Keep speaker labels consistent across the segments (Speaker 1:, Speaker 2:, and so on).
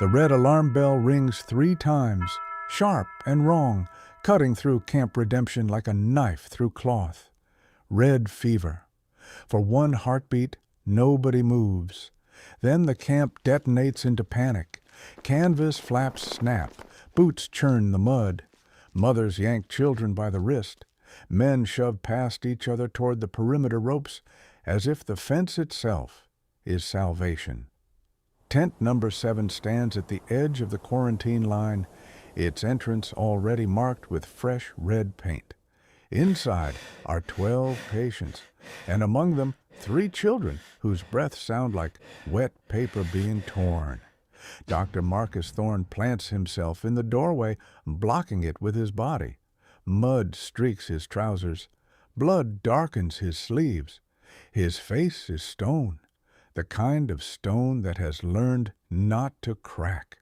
Speaker 1: The red alarm bell rings 3 times, sharp and wrong, cutting through Camp Redemption like a knife through cloth. Red fever. For 1 heartbeat, nobody moves. Then the camp detonates into panic. Canvas flaps snap. Boots churn the mud. Mothers yank children by the wrist. Men shove past each other toward the perimeter ropes as if the fence itself is salvation. Tent number 7 stands at the edge of the quarantine line, its entrance already marked with fresh red paint. Inside are 12 patients, and among them 3 children whose breaths sound like wet paper being torn. Dr. Marcus Thorne plants himself in the doorway, blocking it with his body. Mud streaks his trousers. Blood darkens his sleeves. His face is stone, the kind of stone that has learned not to crack.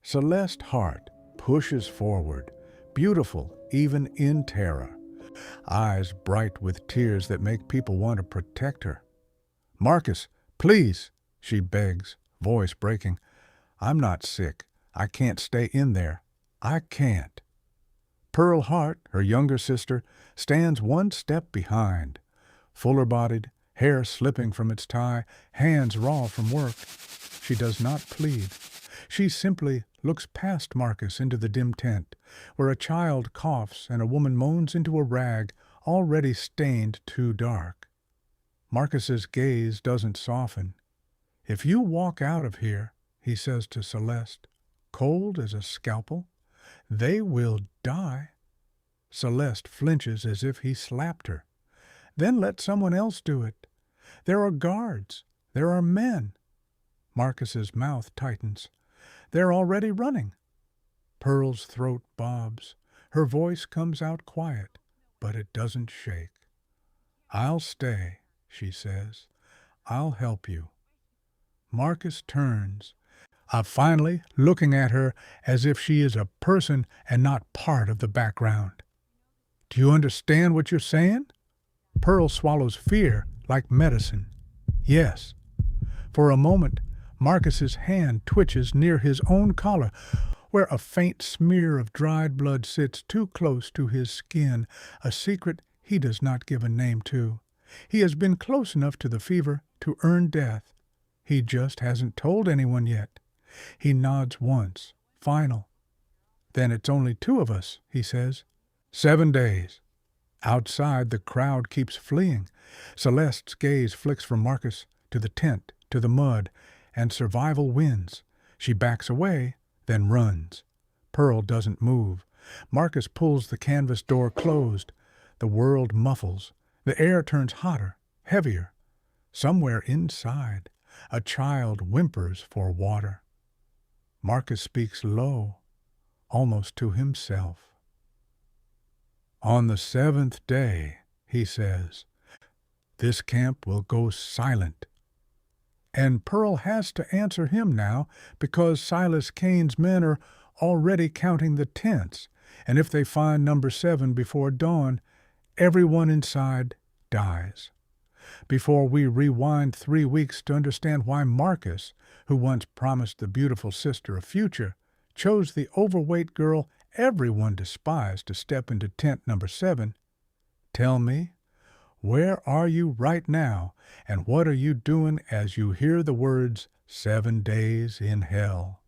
Speaker 1: Celeste Hart pushes forward, beautiful even in terror, eyes bright with tears that make people want to protect her. "Marcus, please," she begs, voice breaking. "I'm not sick. I can't stay in there. I can't." Pearl Hart, her younger sister, stands 1 step behind, fuller-bodied, hair slipping from its tie, hands raw from work. She does not plead. She simply looks past Marcus into the dim tent, where a child coughs and a woman moans into a rag already stained too dark. Marcus's gaze doesn't soften. "If you walk out of here," he says to Celeste, "cold as a scalpel, they will die." Celeste flinches as if he slapped her. "Then let someone else do it. There are guards. There are men." Marcus's mouth tightens. "They're already running." Pearl's throat bobs. Her voice comes out quiet, but it doesn't shake. "I'll stay," she says. "I'll help you." Marcus turns, finally looking at her as if she is a person and not part of the background. "Do you understand what you're saying?" Pearl swallows fear like medicine. "Yes." For a moment, Marcus's hand twitches near his own collar, where a faint smear of dried blood sits too close to his skin, a secret he does not give a name to. He has been close enough to the fever to earn death. He just hasn't told anyone yet. He nods once, final. "Then it's only 2 of us," he says. 7 days. Outside, the crowd keeps fleeing. Celeste's gaze flicks from Marcus to the tent, to the mud, and survival wins. She backs away, then runs. Pearl doesn't move. Marcus pulls the canvas door closed. The world muffles. The air turns hotter, heavier. Somewhere inside, a child whimpers for water. Marcus speaks low, almost to himself. "On the 7th day," he says, "this camp will go silent." And Pearl has to answer him now because Silas Kane's men are already counting the tents, and if they find number 7 before dawn, everyone inside dies. Before we rewind 3 weeks to understand why Marcus, who once promised the beautiful sister a future, chose the overweight girl everyone despised to step into tent number 7, tell me, where are you right now, and what are you doing as you hear the words 7 days in hell?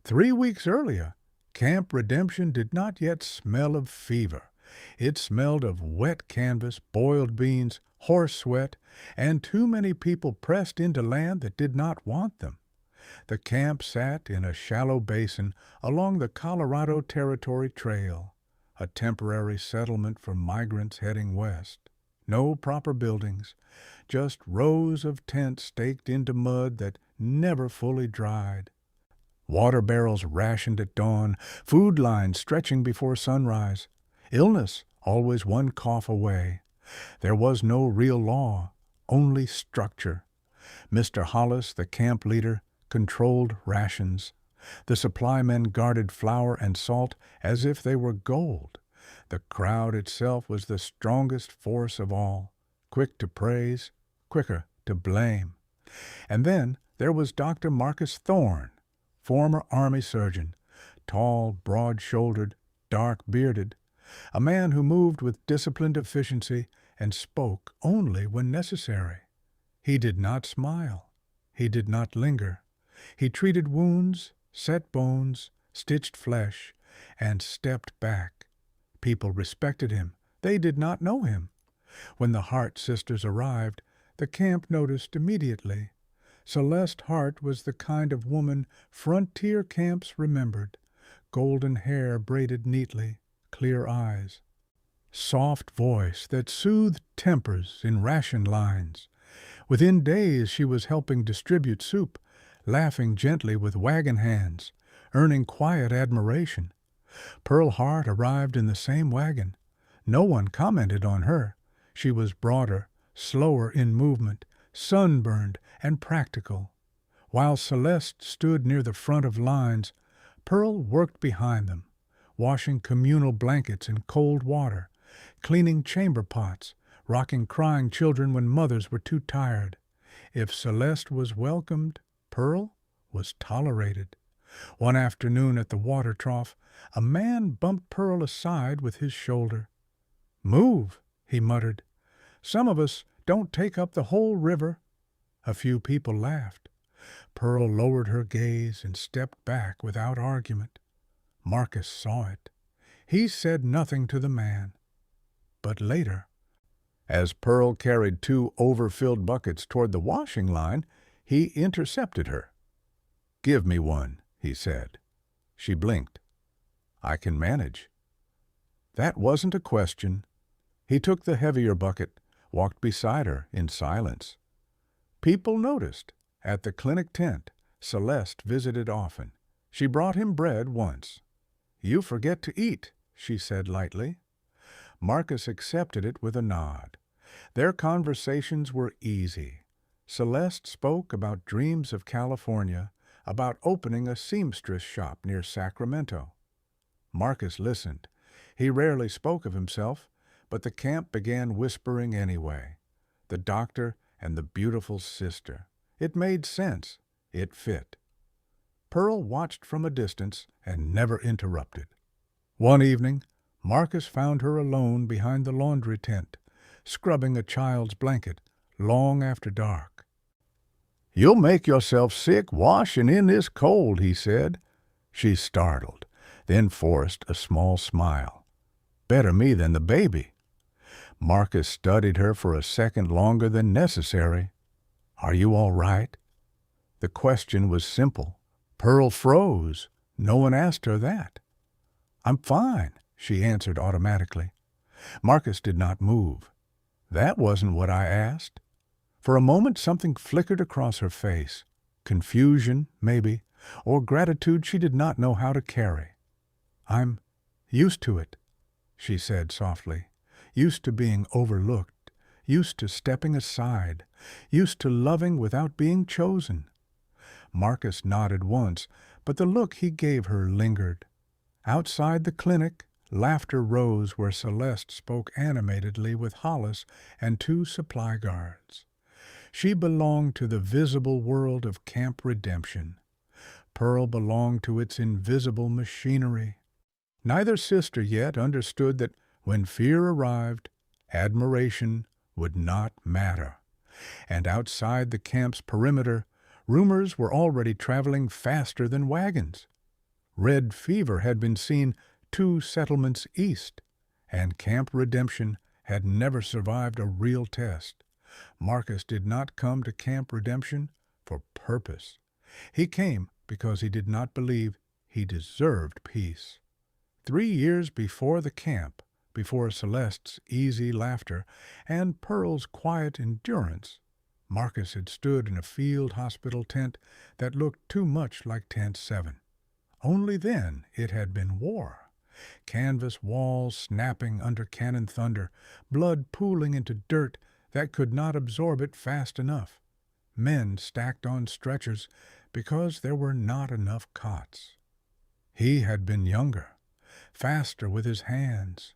Speaker 1: 3 weeks earlier, Camp Redemption did not yet smell of fever. It smelled of wet canvas, boiled beans, horse sweat, and too many people pressed into land that did not want them. The camp sat in a shallow basin along the Colorado Territory Trail, a temporary settlement for migrants heading west. No proper buildings, just rows of tents staked into mud that never fully dried. Water barrels rationed at dawn, food lines stretching before sunrise. Illness always 1 cough away. There was no real law, only structure. Mr. Hollis, the camp leader, controlled rations. The supply men guarded flour and salt as if they were gold. The crowd itself was the strongest force of all, quick to praise, quicker to blame. And then there was Dr. Marcus Thorne, former Army surgeon, tall, broad-shouldered, dark-bearded, a man who moved with disciplined efficiency and spoke only when necessary. He did not smile. He did not linger. He treated wounds, set bones, stitched flesh, and stepped back. People respected him. They did not know him. When the Hart sisters arrived, the camp noticed immediately. Celeste Hart was the kind of woman frontier camps remembered. Golden hair braided neatly, clear eyes, soft voice that soothed tempers in ration lines. Within days she was helping distribute soup, laughing gently with wagon hands, earning quiet admiration. Pearl Hart arrived in the same wagon. No one commented on her. She was broader, slower in movement, sunburned and practical. While Celeste stood near the front of lines, Pearl worked behind them, washing communal blankets in cold water, cleaning chamber pots, rocking crying children when mothers were too tired. If Celeste was welcomed, Pearl was tolerated. One afternoon at the water trough, a man bumped Pearl aside with his shoulder. "Move," he muttered. "Some of us don't take up the whole river." A few people laughed. Pearl lowered her gaze and stepped back without argument. Marcus saw it. He said nothing to the man. But later, as Pearl carried 2 overfilled buckets toward the washing line, he intercepted her. "Give me one," he said. She blinked. "I can manage." That wasn't a question. He took the heavier bucket, walked beside her in silence. People noticed. At the clinic tent, Celeste visited often. She brought him bread once. "You forget to eat," she said lightly. Marcus accepted it with a nod. Their conversations were easy. Celeste spoke about dreams of California, about opening a seamstress shop near Sacramento. Marcus listened. He rarely spoke of himself, but the camp began whispering anyway. The doctor and the beautiful sister. It made sense. It fit. Pearl watched from a distance and never interrupted. One evening, Marcus found her alone behind the laundry tent, scrubbing a child's blanket long after dark. "You'll make yourself sick washing in this cold," he said. She startled, then forced a small smile. "Better me than the baby." Marcus studied her for a second longer than necessary. "Are you all right?" The question was simple. Pearl froze. No one asked her that. "I'm fine," she answered automatically. Marcus did not move. "That wasn't what I asked." For a moment something flickered across her face. Confusion, maybe, or gratitude she did not know how to carry. "I'm used to it," she said softly. "Used to being overlooked, used to stepping aside, used to loving without being chosen." Marcus nodded once, but the look he gave her lingered. Outside the clinic, laughter rose where Celeste spoke animatedly with Hollis and 2 supply guards. She belonged to the visible world of Camp Redemption. Pearl belonged to its invisible machinery. Neither sister yet understood that when fear arrived, admiration would not matter. And outside the camp's perimeter, rumors were already traveling faster than wagons. Red fever had been seen 2 settlements east, and Camp Redemption had never survived a real test. Marcus did not come to Camp Redemption for purpose. He came because he did not believe he deserved peace. 3 years before the camp, before Celeste's easy laughter and Pearl's quiet endurance, Marcus had stood in a field hospital tent that looked too much like Tent 7. Only then it had been war. Canvas walls snapping under cannon thunder, blood pooling into dirt that could not absorb it fast enough. Men stacked on stretchers because there were not enough cots. He had been younger, faster with his hands,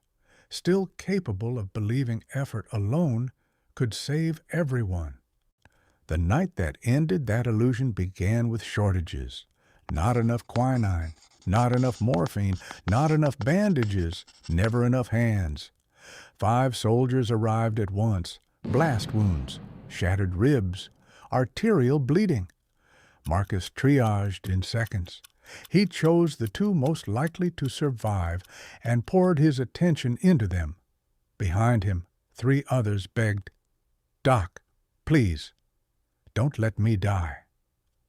Speaker 1: still capable of believing effort alone could save everyone. The night that ended that illusion began with shortages. Not enough quinine, not enough morphine, not enough bandages, never enough hands. 5 soldiers arrived at once, blast wounds, shattered ribs, arterial bleeding. Marcus triaged in seconds. He chose the 2 most likely to survive and poured his attention into them. Behind him, 3 others begged, "Doc, please, don't let me die."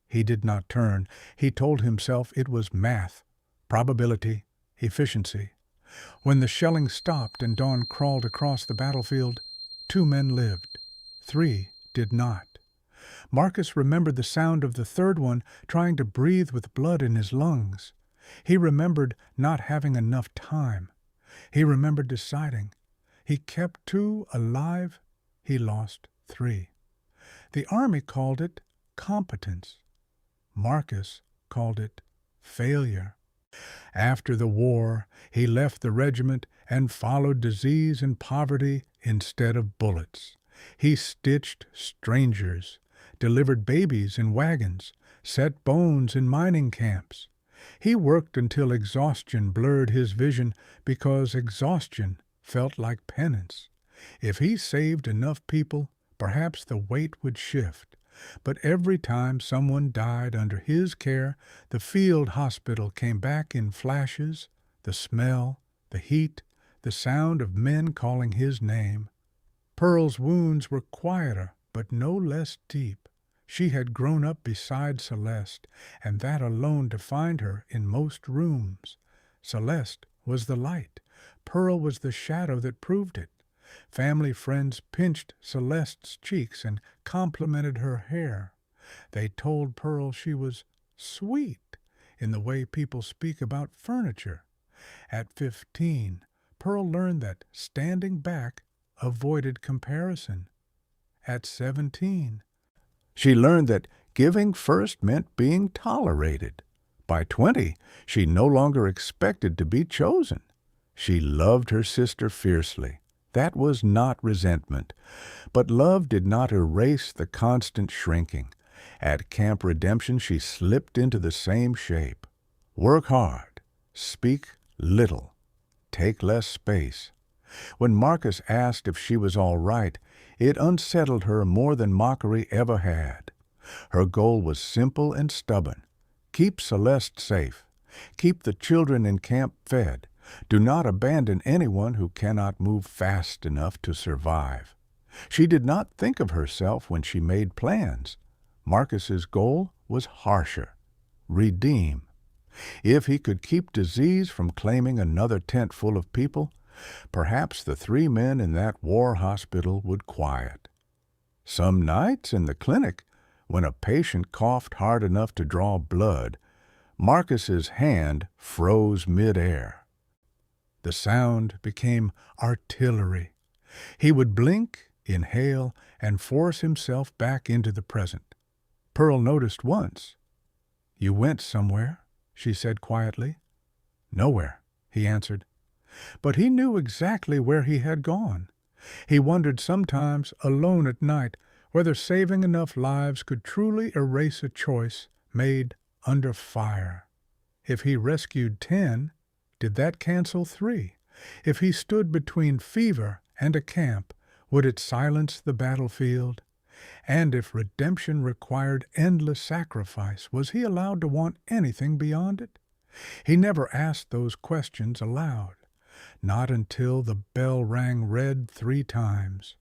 Speaker 1: He did not turn. He told himself it was math, probability, efficiency. When the shelling stopped and dawn crawled across the battlefield, 2 men lived. 3 did not. Marcus remembered the sound of the 3rd one trying to breathe with blood in his lungs. He remembered not having enough time. He remembered deciding. He kept 2 alive. He lost 3. The Army called it competence. Marcus called it failure. After the war, he left the regiment and followed disease and poverty instead of bullets. He stitched strangers, delivered babies in wagons, set bones in mining camps. He worked until exhaustion blurred his vision because exhaustion felt like penance. If he saved enough people, perhaps the weight would shift. But every time someone died under his care, the field hospital came back in flashes, the smell, the heat, the sound of men calling his name. Pearl's wounds were quieter, but no less deep. She had grown up beside Celeste, and that alone defined her in most rooms. Celeste was the light. Pearl was the shadow that proved it. Family friends pinched Celeste's cheeks and complimented her hair. They told Pearl she was sweet in the way people speak about furniture. At 15, Pearl learned that standing back avoided comparison. At 17, she learned that giving first meant being tolerated. By 20, she no longer expected to be chosen. She loved her sister fiercely. That was not resentment. But love did not erase the constant shrinking. At Camp Redemption, she slipped into the same shape. Work hard. Speak little. Take less space. When Marcus asked if she was all right, it unsettled her more than mockery ever had. Her goal was simple and stubborn. Keep Celeste safe. Keep the children in camp fed. Do not abandon anyone who cannot move fast enough to survive. She did not think of herself when she made plans. Marcus's goal was harsher. Redeem. If he could keep disease from claiming another tent full of people, perhaps the 3 men in that war hospital would quiet. Some nights in the clinic, when a patient coughed hard enough to draw blood, Marcus's hand froze mid-air. The sound became artillery. He would blink, inhale, and force himself back into the present. Pearl noticed once. "You went somewhere," she said quietly. "Nowhere," he answered. But he knew exactly where he had gone. He wondered sometimes, alone at night, whether saving enough lives could truly erase a choice made under fire. If he rescued 10, did that cancel 3? If he stood between fever and a camp, would it silence the battlefield? And if redemption required endless sacrifice, was he allowed to want anything beyond it? He never asked those questions aloud. Not until the bell rang red 3 times.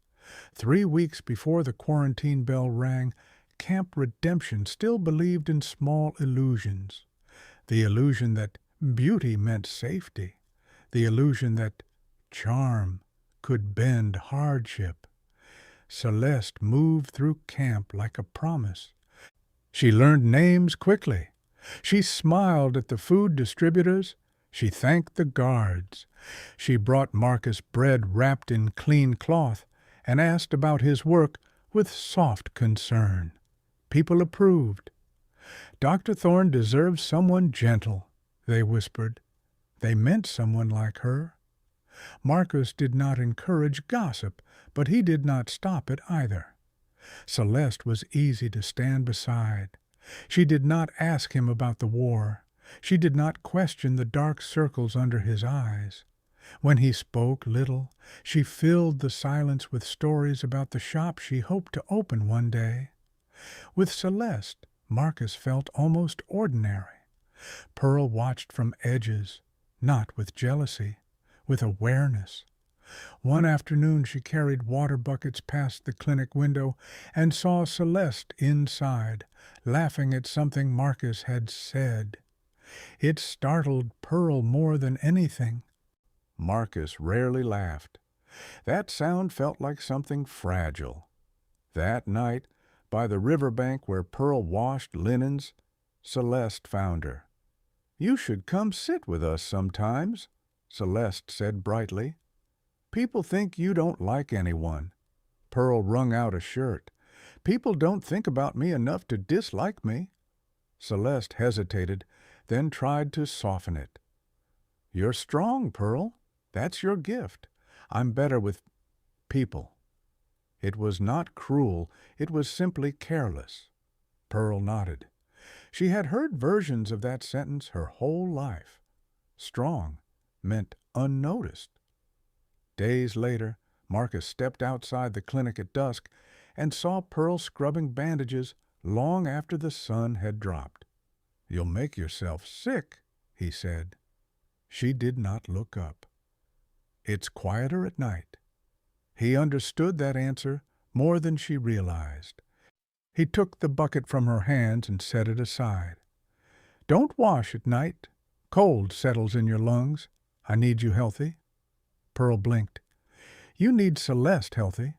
Speaker 1: 3 weeks before the quarantine bell rang, Camp Redemption still believed in small illusions. The illusion that beauty meant safety. The illusion that charm could bend hardship. Celeste moved through camp like a promise. She learned names quickly. She smiled at the food distributors. She thanked the guards. She brought Marcus bread wrapped in clean cloth and asked about his work with soft concern. People approved. "Dr. Thorne deserves someone gentle," they whispered. They meant someone like her. Marcus did not encourage gossip, but he did not stop it either. Celeste was easy to stand beside. She did not ask him about the war. She did not question the dark circles under his eyes. When he spoke little, she filled the silence with stories about the shop she hoped to open one day. With Celeste, Marcus felt almost ordinary. Pearl watched from edges, not with jealousy, with awareness. One afternoon she carried water buckets past the clinic window and saw Celeste inside, laughing at something Marcus had said. It startled Pearl more than anything. Marcus rarely laughed. That sound felt like something fragile. That night, by the riverbank where Pearl washed linens, Celeste found her. "You should come sit with us sometimes," Celeste said brightly. "People think you don't like anyone." Pearl wrung out a shirt. "People don't think about me enough to dislike me." Celeste hesitated, then tried to soften it. "You're strong, Pearl. That's your gift. I'm better with people." It was not cruel, it was simply careless. Pearl nodded. She had heard versions of that sentence her whole life. Strong meant unnoticed. Days later, Marcus stepped outside the clinic at dusk and saw Pearl scrubbing bandages long after the sun had dropped. "You'll make yourself sick," he said. She did not look up. "It's quieter at night." He understood that answer more than she realized. He took the bucket from her hands and set it aside. "Don't wash at night. Cold settles in your lungs. I need you healthy." Pearl blinked. "You need Celeste healthy."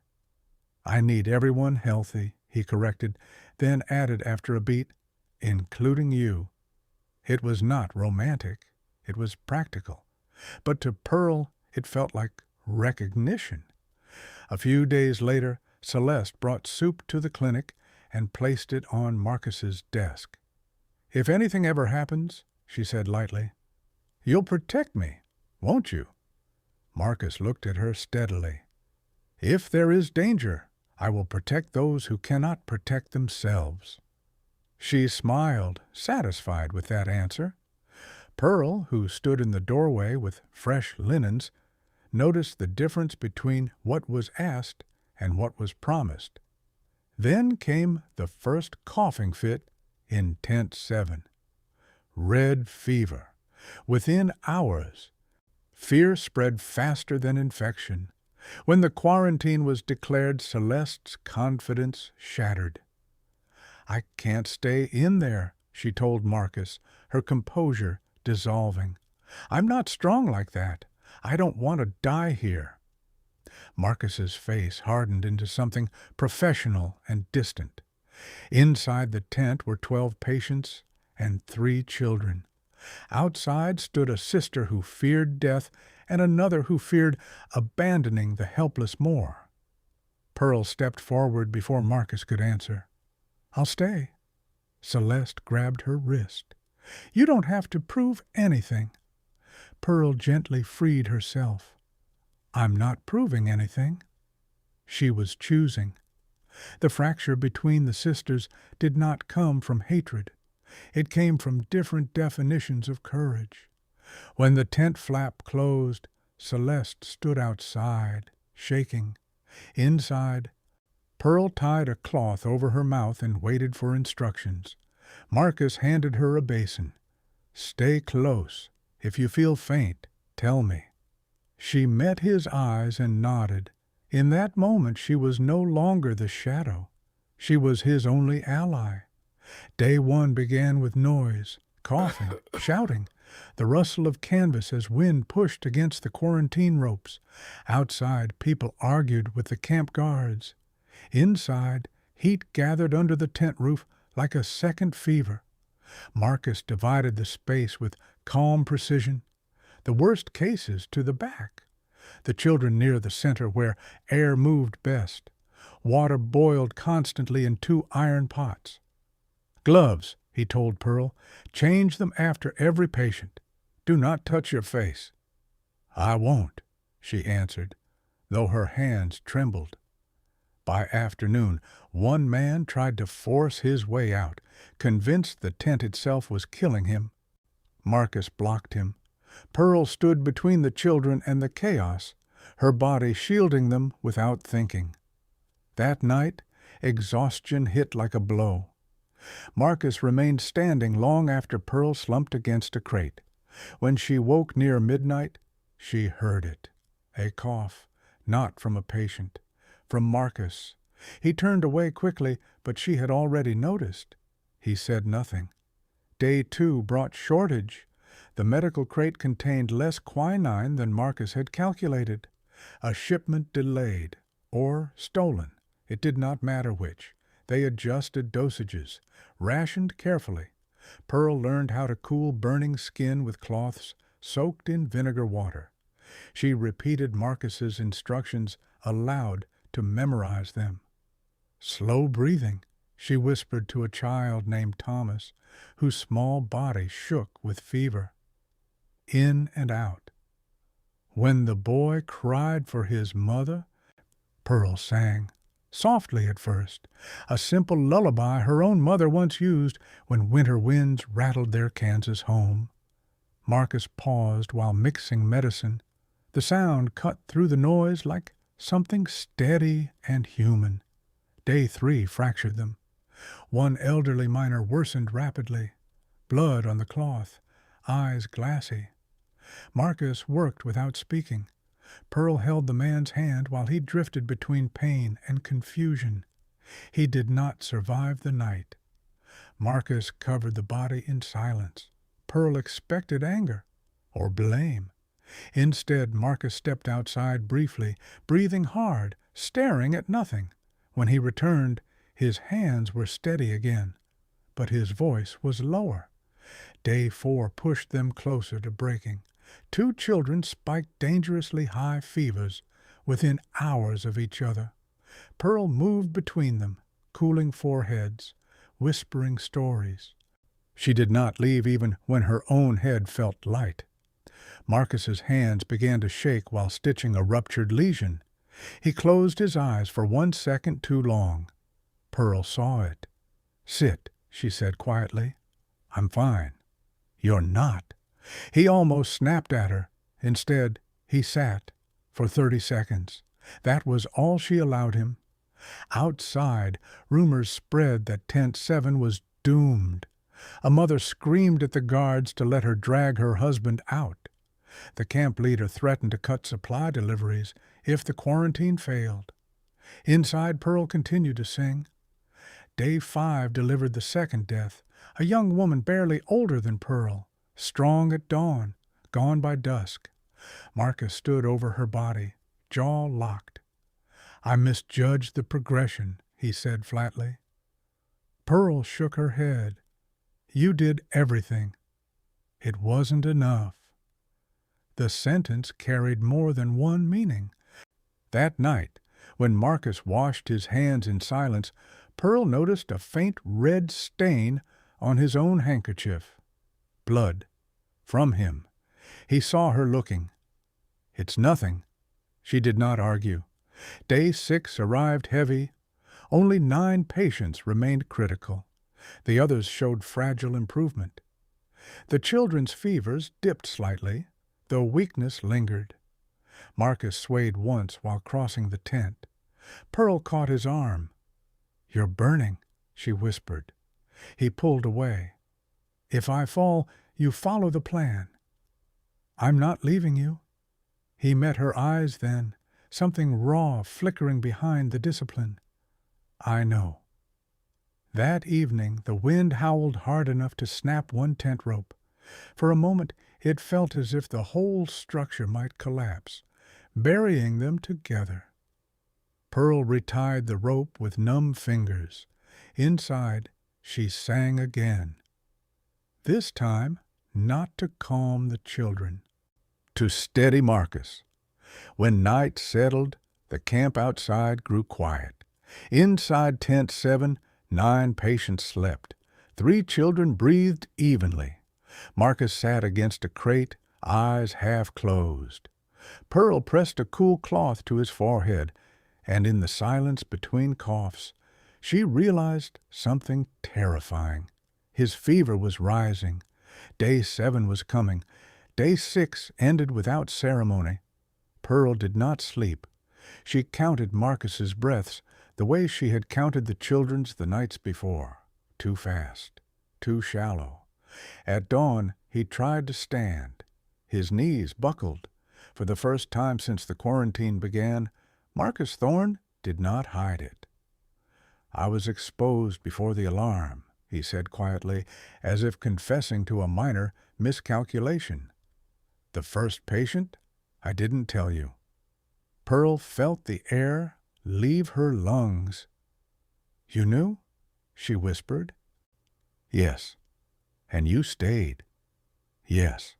Speaker 1: "I need everyone healthy," he corrected, then added after a beat, "including you." It was not romantic. It was practical. But to Pearl it felt like recognition. A few days later, Celeste brought soup to the clinic and placed it on Marcus's desk. "If anything ever happens," she said lightly, "you'll protect me, won't you?" Marcus looked at her steadily. "If there is danger, I will protect those who cannot protect themselves." She smiled, satisfied with that answer. Pearl, who stood in the doorway with fresh linens, noticed the difference between what was asked and what was promised. Then came the first coughing fit in Tent 7. Red fever. Within hours. Fear spread faster than infection. When the quarantine was declared, Celeste's confidence shattered. "I can't stay in there," she told Marcus, her composure dissolving. "I'm not strong like that. I don't want to die here." Marcus's face hardened into something professional and distant. Inside the tent were 12 patients and 3 children. Outside stood a sister who feared death and another who feared abandoning the helpless more. Pearl stepped forward before Marcus could answer. "I'll stay." Celeste grabbed her wrist. "You don't have to prove anything." Pearl gently freed herself. "I'm not proving anything." She was choosing. The fracture between the sisters did not come from hatred. It came from different definitions of courage. When the tent flap closed, Celeste stood outside, shaking. Inside, Pearl tied a cloth over her mouth and waited for instructions. Marcus handed her a basin. "Stay close. If you feel faint, tell me." She met his eyes and nodded. In that moment she was no longer the shadow. She was his only ally. Day 1 began with noise, coughing, shouting, the rustle of canvas as wind pushed against the quarantine ropes. Outside, people argued with the camp guards. Inside, heat gathered under the tent roof like a second fever. Marcus divided the space with calm precision, the worst cases to the back, the children near the center where air moved best. Water boiled constantly in 2 iron pots. "Gloves," he told Pearl. "Change them after every patient. Do not touch your face." "I won't," she answered, though her hands trembled. By afternoon, one man tried to force his way out, convinced the tent itself was killing him. Marcus blocked him. Pearl stood between the children and the chaos, her body shielding them without thinking. That night, exhaustion hit like a blow. Marcus remained standing long after Pearl slumped against a crate. When she woke near midnight, she heard it. A cough, not from a patient, from Marcus. He turned away quickly, but she had already noticed. He said nothing. Day 2 brought shortage. The medical crate contained less quinine than Marcus had calculated. A shipment delayed, or stolen. It did not matter which. They adjusted dosages, rationed carefully. Pearl learned how to cool burning skin with cloths soaked in vinegar water. She repeated Marcus's instructions aloud to memorize them. Slow breathing, she whispered to a child named Thomas, whose small body shook with fever. In and out. When the boy cried for his mother, Pearl sang, softly at first, a simple lullaby her own mother once used when winter winds rattled their Kansas home. Marcus paused while mixing medicine. The sound cut through the noise like something steady and human. Day 3 fractured them. One elderly miner worsened rapidly, blood on the cloth, eyes glassy. Marcus worked without speaking. Pearl held the man's hand while he drifted between pain and confusion. He did not survive the night. Marcus covered the body in silence. Pearl expected anger or blame. Instead, Marcus stepped outside briefly, breathing hard, staring at nothing. When he returned, his hands were steady again, but his voice was lower. Day 4 pushed them closer to breaking. 2 children spiked dangerously high fevers within hours of each other. Pearl moved between them, cooling foreheads, whispering stories. She did not leave even when her own head felt light. Marcus's hands began to shake while stitching a ruptured lesion. He closed his eyes for 1 second too long. Pearl saw it. "Sit," she said quietly. "I'm fine." "You're not." He almost snapped at her. Instead, he sat for 30 seconds. That was all she allowed him. Outside, rumors spread that Tent 7 was doomed. A mother screamed at the guards to let her drag her husband out. The camp leader threatened to cut supply deliveries if the quarantine failed. Inside, Pearl continued to sing. Day 5 delivered the second death, a young woman barely older than Pearl, strong at dawn, gone by dusk. Marcus stood over her body, jaw locked. "I misjudged the progression," he said flatly. Pearl shook her head. "You did everything. It wasn't enough." The sentence carried more than one meaning. That night, when Marcus washed his hands in silence, Pearl noticed a faint red stain on his own handkerchief. Blood. From him. He saw her looking. "It's nothing." She did not argue. Day 6 arrived heavy. Only 9 patients remained critical. The others showed fragile improvement. The children's fevers dipped slightly, though weakness lingered. Marcus swayed once while crossing the tent. Pearl caught his arm. "You're burning," she whispered. He pulled away. "If I fall, you follow the plan." "I'm not leaving you." He met her eyes then, something raw flickering behind the discipline. "I know." That evening the wind howled hard enough to snap one tent rope. For a moment it felt as if the whole structure might collapse, burying them together. Pearl retied the rope with numb fingers. Inside, she sang again. This time, not to calm the children, to steady Marcus. When night settled, the camp outside grew quiet. Inside Tent 7, 9 patients slept. 3 children breathed evenly. Marcus sat against a crate, eyes half closed. Pearl pressed a cool cloth to his forehead, and in the silence between coughs, she realized something terrifying. His fever was rising. Day 7 was coming. Day 6 ended without ceremony. Pearl did not sleep. She counted Marcus's breaths the way she had counted the children's the nights before. Too fast. Too shallow. At dawn, he tried to stand. His knees buckled. For the first time since the quarantine began, Marcus Thorne did not hide it. "I was exposed before the alarm," he said quietly, as if confessing to a minor miscalculation. "The first patient? I didn't tell you." Pearl felt the air leave her lungs. "You knew?" she whispered. "Yes. And you stayed." "Yes.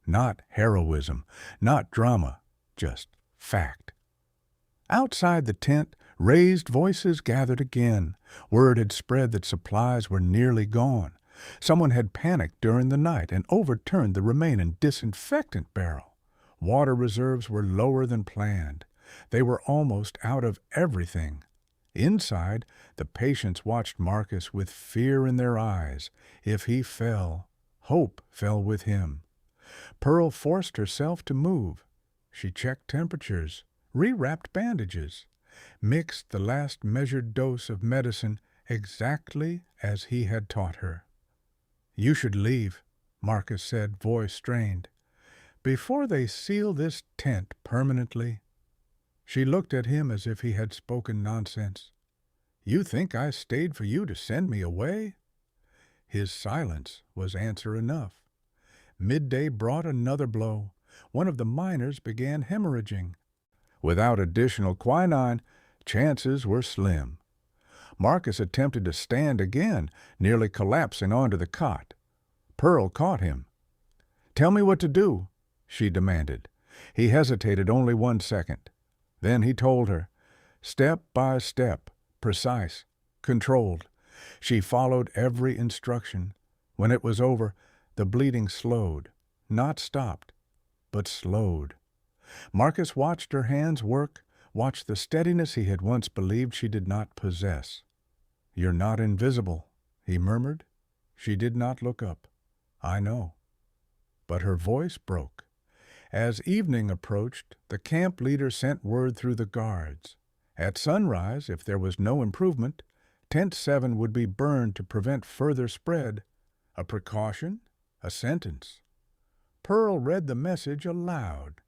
Speaker 1: Not heroism, not drama, just fact." Outside the tent, raised voices gathered again. Word had spread that supplies were nearly gone. Someone had panicked during the night and overturned the remaining disinfectant barrel. Water reserves were lower than planned. They were almost out of everything. Inside, the patients watched Marcus with fear in their eyes. If he fell, hope fell with him. Pearl forced herself to move. She checked temperatures, rewrapped bandages, mixed the last measured dose of medicine exactly as he had taught her. "You should leave," Marcus said, voice strained, "before they seal this tent permanently." She looked at him as if he had spoken nonsense. "You think I stayed for you to send me away?" His silence was answer enough. Midday brought another blow. One of the miners began hemorrhaging. Without additional quinine, chances were slim. Marcus attempted to stand again, nearly collapsing onto the cot. Pearl caught him. "Tell me what to do," she demanded. He hesitated only 1 second. Then he told her, step by step, precise, controlled. She followed every instruction. When it was over, the bleeding slowed, not stopped, but slowed. Marcus watched her hands work, watched the steadiness he had once believed she did not possess. "You're not invisible," he murmured. She did not look up. "I know." But her voice broke. As evening approached, the camp leader sent word through the guards. At sunrise, if there was no improvement, Tent 7 would be burned to prevent further spread. A precaution, a sentence. Pearl read the message aloud.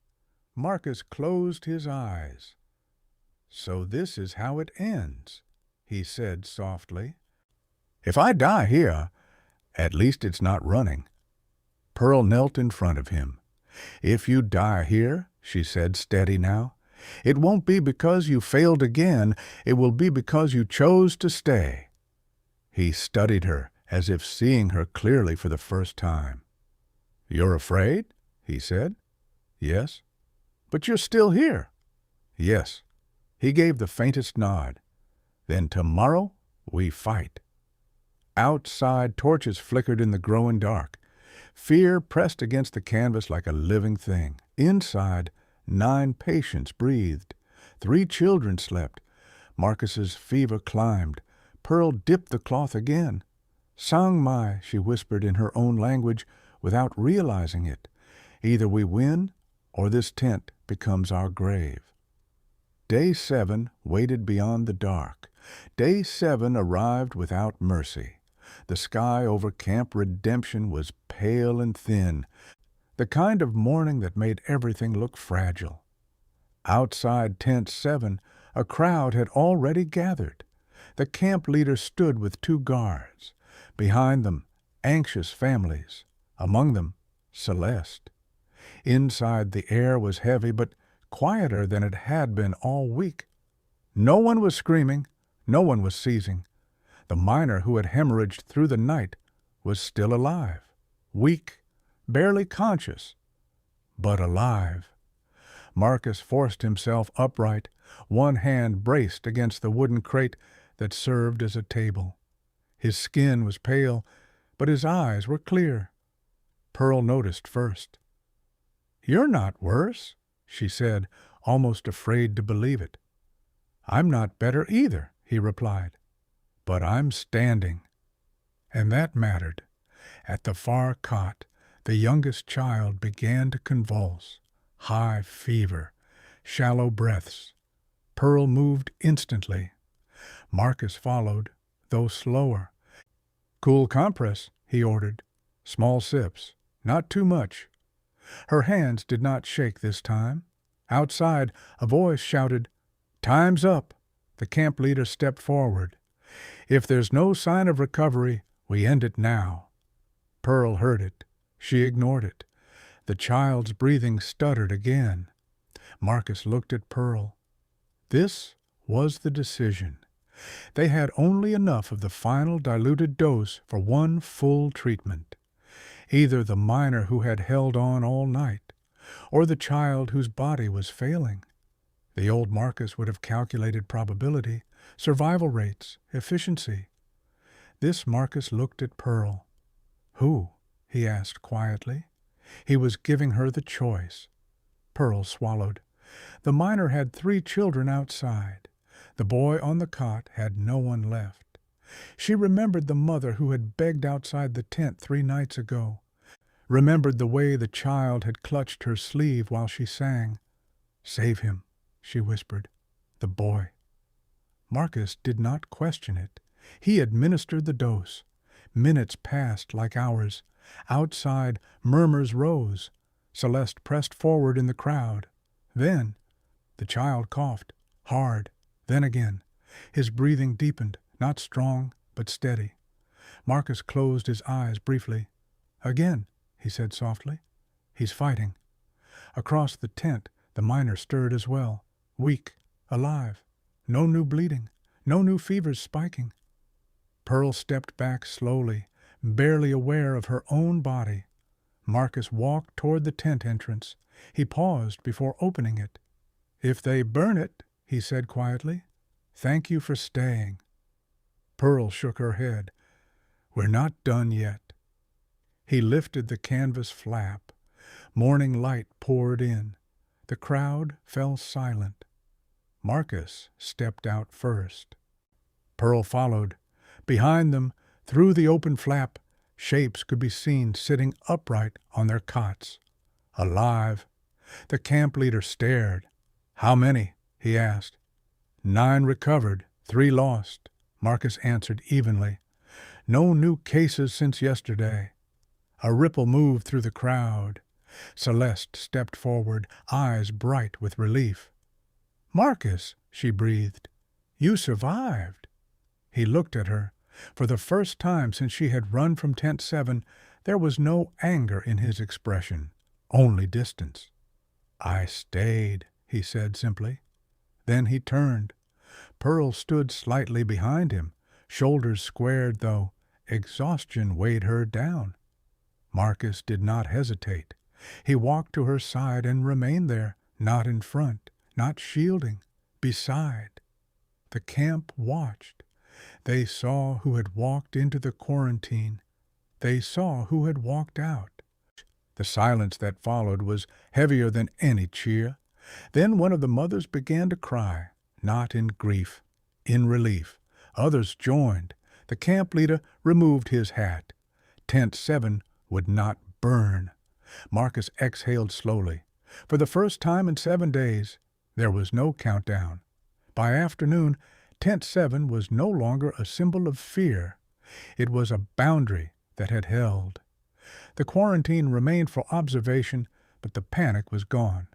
Speaker 1: Marcus closed his eyes. "So this is how it ends," he said softly. "If I die here, at least it's not running." Pearl knelt in front of him. "If you die here," she said, steady now, "it won't be because you failed again. It will be because you chose to stay." He studied her as if seeing her clearly for the first time. "You're afraid?" he said. "Yes." "But you're still here." "Yes." He gave the faintest nod. "Then tomorrow we fight." Outside, torches flickered in the growing dark. Fear pressed against the canvas like a living thing. Inside, 9 patients breathed. 3 children slept. Marcus's fever climbed. Pearl dipped the cloth again. "Sang mai," she whispered in her own language without realizing it. "Either we win or this tent becomes our grave." Day 7 waited beyond the dark. Day 7 arrived without mercy. The sky over Camp Redemption was pale and thin, the kind of morning that made everything look fragile. Outside Tent 7, a crowd had already gathered. The camp leader stood with 2 guards. Behind them, anxious families. Among them, Celeste. Inside, the air was heavy, but quieter than it had been all week. No one was screaming. No one was seizing. The miner who had hemorrhaged through the night was still alive. Weak, barely conscious, but alive. Marcus forced himself upright, one hand braced against the wooden crate that served as a table. His skin was pale, but his eyes were clear. Pearl noticed first. "You're not worse," she said, almost afraid to believe it. "I'm not better either," he replied, "but I'm standing." And that mattered. At the far cot, the youngest child began to convulse. High fever, shallow breaths. Pearl moved instantly. Marcus followed, though slower. "Cool compress," he ordered. "Small sips. Not too much." Her hands did not shake this time. Outside, a voice shouted, "Time's up." The camp leader stepped forward. "If there's no sign of recovery, we end it now." Pearl heard it. She ignored it. The child's breathing stuttered again. Marcus looked at Pearl. This was the decision. They had only enough of the final diluted dose for one full treatment. Either the miner who had held on all night, or the child whose body was failing. The old Marcus would have calculated probability, survival rates, efficiency. This Marcus looked at Pearl. "Who?" he asked quietly. He was giving her the choice. Pearl swallowed. The miner had 3 children outside. The boy on the cot had no one left. She remembered the mother who had begged outside the tent 3 nights ago. Remembered the way the child had clutched her sleeve while she sang. "Save him," she whispered. "The boy." Marcus did not question it. He administered the dose. Minutes passed like hours. Outside, murmurs rose. Celeste pressed forward in the crowd. Then, the child coughed, hard, then again. His breathing deepened, not strong, but steady. Marcus closed his eyes briefly. "Again," he said softly. "He's fighting." Across the tent, the miner stirred as well. Weak, alive. No new bleeding, no new fevers spiking. Pearl stepped back slowly, barely aware of her own body. Marcus walked toward the tent entrance. He paused before opening it. "If they burn it," he said quietly, "thank you for staying." Pearl shook her head. "We're not done yet." He lifted the canvas flap. Morning light poured in. The crowd fell silent. Marcus stepped out first. Pearl followed. Behind them, through the open flap, shapes could be seen sitting upright on their cots. Alive. The camp leader stared. "How many?" he asked. 9 recovered, 3 lost," Marcus answered evenly. "No new cases since yesterday." A ripple moved through the crowd. Celeste stepped forward, eyes bright with relief. "Marcus," she breathed, "you survived." He looked at her. For the first time since she had run from Tent 7, there was no anger in his expression, only distance. "I stayed," he said simply. Then he turned. Pearl stood slightly behind him, shoulders squared though. Exhaustion weighed her down. Marcus did not hesitate. He walked to her side and remained there, not in front, not shielding, beside. The camp watched. They saw who had walked into the quarantine. They saw who had walked out. The silence that followed was heavier than any cheer. Then one of the mothers began to cry, not in grief, in relief. Others joined. The camp leader removed his hat. Tent 7 would not burn. Marcus exhaled slowly. For the first time in 7 days, there was no countdown. By afternoon, Tent 7 was no longer a symbol of fear. It was a boundary that had held. The quarantine remained for observation, but the panic was gone.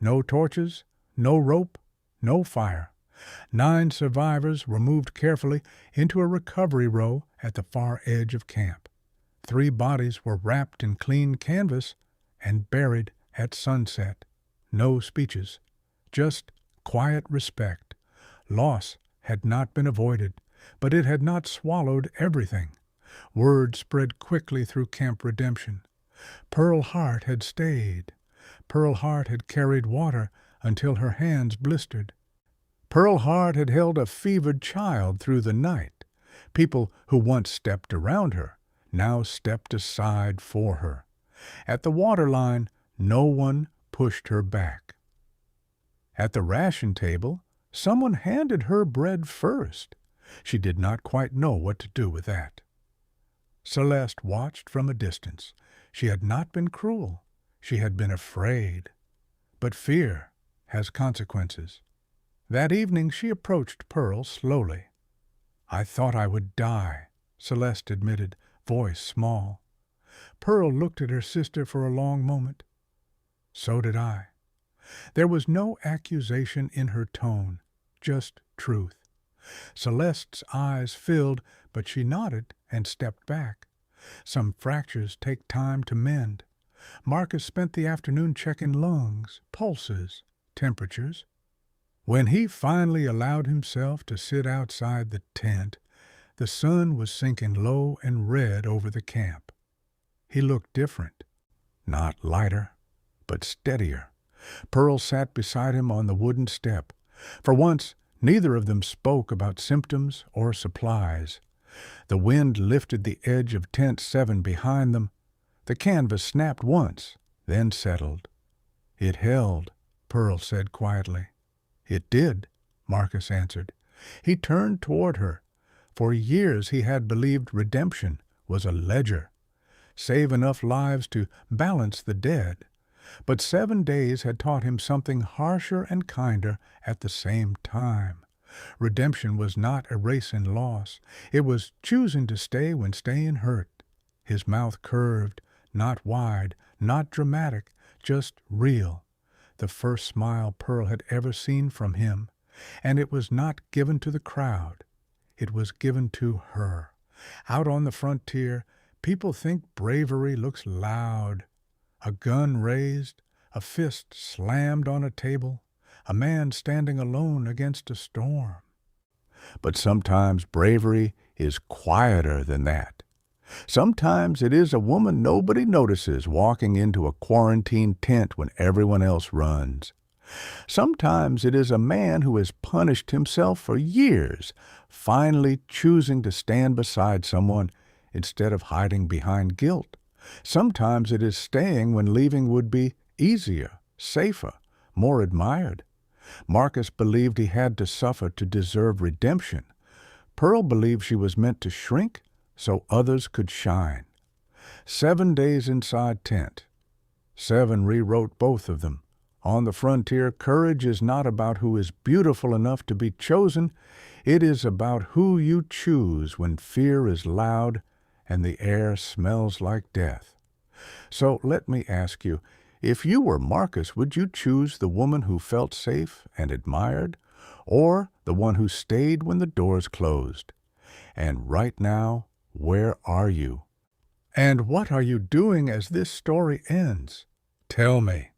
Speaker 1: No torches, no rope, no fire. 9 survivors were moved carefully into a recovery row at the far edge of camp. 3 bodies were wrapped in clean canvas and buried at sunset. No speeches, just quiet respect. Loss had not been avoided, but it had not swallowed everything. Word spread quickly through Camp Redemption. Pearl Hart had stayed. Pearl Hart had carried water until her hands blistered. Pearl Hart had held a fevered child through the night. People who once stepped around her now stepped aside for her. At the waterline, no one pushed her back. At the ration table, Someone handed her bread first. She did not quite know what to do with that. Celeste watched from a distance. She had not been cruel. She had been afraid. But fear has consequences. That evening she approached Pearl slowly. "I thought I would die," Celeste admitted, voice small. Pearl looked at her sister for a long moment. "So did I." There was no accusation in her tone, just truth. Celeste's eyes filled, but she nodded and stepped back. Some fractures take time to mend. Marcus spent the afternoon checking lungs, pulses, temperatures. When he finally allowed himself to sit outside the tent, the sun was sinking low and red over the camp. He looked different. Not lighter, but steadier. Pearl sat beside him on the wooden step. For once, neither of them spoke about symptoms or supplies. The wind lifted the edge of Tent 7 behind them. The canvas snapped once, then settled. "It held," Pearl said quietly. "It did," Marcus answered. He turned toward her. For years he had believed redemption was a ledger. Save enough lives to balance the dead. But 7 days had taught him something harsher and kinder at the same time. Redemption was not erasing loss. It was choosing to stay when staying hurt. His mouth curved, not wide, not dramatic, just real. The first smile Pearl had ever seen from him. And it was not given to the crowd. It was given to her. Out on the frontier, people think bravery looks loud. A gun raised, a fist slammed on a table, a man standing alone against a storm. But sometimes bravery is quieter than that. Sometimes it is a woman nobody notices walking into a quarantine tent when everyone else runs. Sometimes it is a man who has punished himself for years, finally choosing to stand beside someone instead of hiding behind guilt. Sometimes it is staying when leaving would be easier, safer, more admired. Marcus believed he had to suffer to deserve redemption. Pearl believed she was meant to shrink so others could shine. 7 days inside tent. 7 rewrote both of them. On the frontier, courage is not about who is beautiful enough to be chosen. It is about who you choose when fear is loud and the air smells like death. So let me ask you, if you were Marcus, would you choose the woman who felt safe and admired, or the one who stayed when the doors closed? And right now, where are you? And what are you doing as this story ends? Tell me.